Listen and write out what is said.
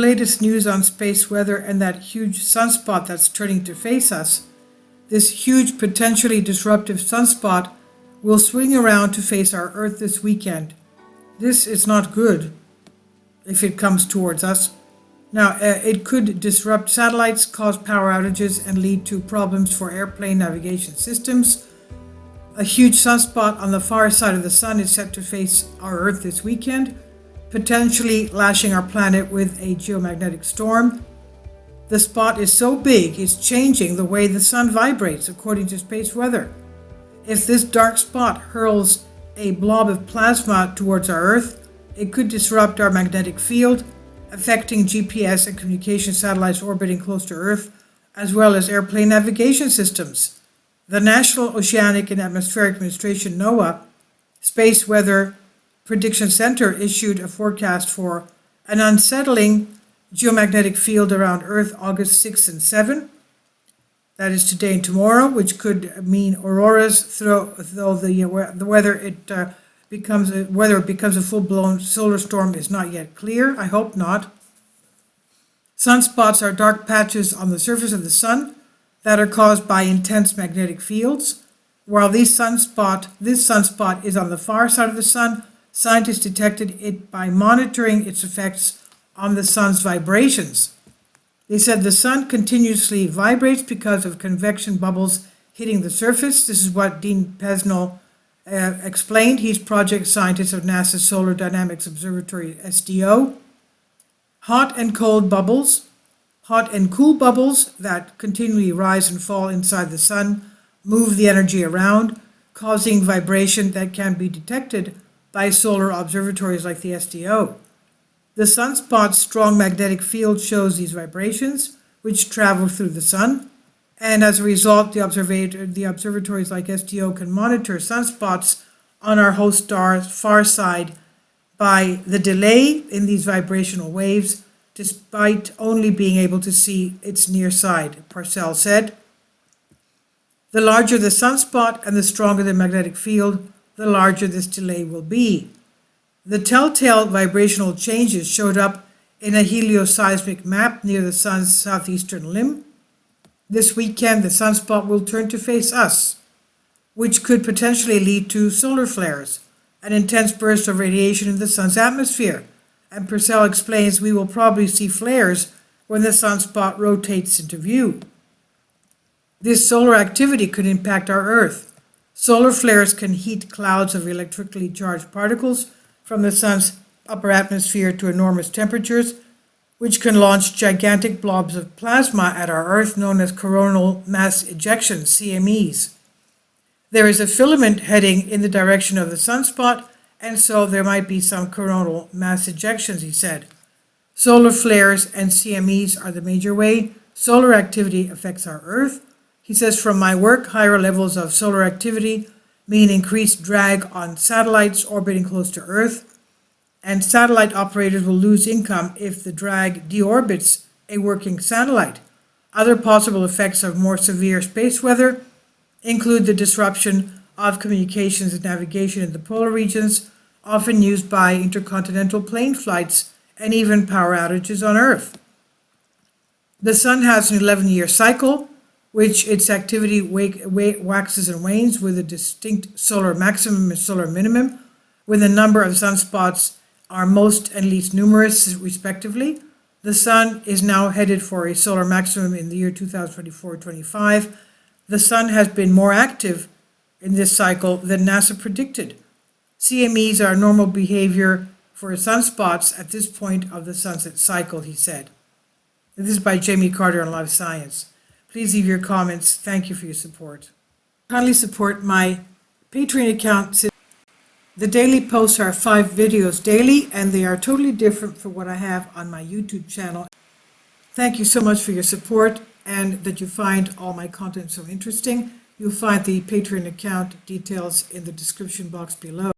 latest news on space weather and that huge sunspot that's turning to face us. This huge, potentially disruptive sunspot will swing around to face our Earth this weekend. This is not good if it comes towards us. Now, it could disrupt satellites, cause power outages, and lead to problems for airplane navigation systems. A huge sunspot on the far side of the sun is set to face our Earth this weekend, potentially lashing our planet with a geomagnetic storm. The spot is so big, it's changing the way the sun vibrates, according to space weather. If this dark spot hurls a blob of plasma towards our Earth, it could disrupt our magnetic field, affecting GPS and communication satellites orbiting close to Earth, as well as airplane navigation systems. The National Oceanic and Atmospheric Administration, NOAA, Space Weather Prediction Center issued a forecast for an unsettling geomagnetic field around Earth August 6 and 7. That is today and tomorrow, which could mean auroras, though whether it becomes a full-blown solar storm is not yet clear. I hope not. Sunspots are dark patches on the surface of the sun that are caused by intense magnetic fields. While this sunspot is on the far side of the sun, scientists detected it by monitoring its effects on the sun's vibrations. They said the sun continuously vibrates because of convection bubbles hitting the surface. This is what Dean Pesnell explained. He's project scientist of NASA's Solar Dynamics Observatory, SDO. Hot and cool bubbles that continually rise and fall inside the sun move the energy around, causing vibration that can be detected by solar observatories like the SDO. The sunspot's strong magnetic field shows these vibrations, which travel through the sun, and as a result, the observatories like SDO can monitor sunspots on our host star's far side by the delay in these vibrational waves, despite only being able to see its near side, Parcell said. The larger the sunspot and the stronger the magnetic field, the larger this delay will be. The telltale vibrational changes showed up in a helioseismic map near the sun's southeastern limb. This weekend, the sunspot will turn to face us, which could potentially lead to solar flares, an intense burst of radiation in the sun's atmosphere. And Purcell explains we will probably see flares when the sunspot rotates into view. This solar activity could impact our Earth. Solar flares can heat clouds of electrically charged particles from the sun's upper atmosphere to enormous temperatures, which can launch gigantic blobs of plasma at our Earth known as coronal mass ejections, CMEs. There is a filament heading in the direction of the sunspot, and so there might be some coronal mass ejections, he said. Solar flares and CMEs are the major way solar activity affects our Earth. He says, from my work, higher levels of solar activity mean increased drag on satellites orbiting close to Earth, and satellite operators will lose income if the drag deorbits a working satellite. Other possible effects of more severe space weather include the disruption of communications and navigation in the polar regions, often used by intercontinental plane flights, and even power outages on Earth. The sun has an 11-year cycle, which its activity waxes and wanes with a distinct solar maximum and solar minimum, when the number of sunspots are most and least numerous, respectively. The sun is now headed for a solar maximum in the year 2024-25. The sun has been more active in this cycle than NASA predicted. CMEs are normal behavior for sunspots at this point of the sunset cycle, he said. This is by Jamie Carter on Live Science. Please leave your comments. Thank you for your support. Kindly support my Patreon account. The daily posts are 5 videos daily, and they are totally different from what I have on my YouTube channel. Thank you so much for your support and that you find all my content so interesting. You'll find the Patreon account details in the description box below.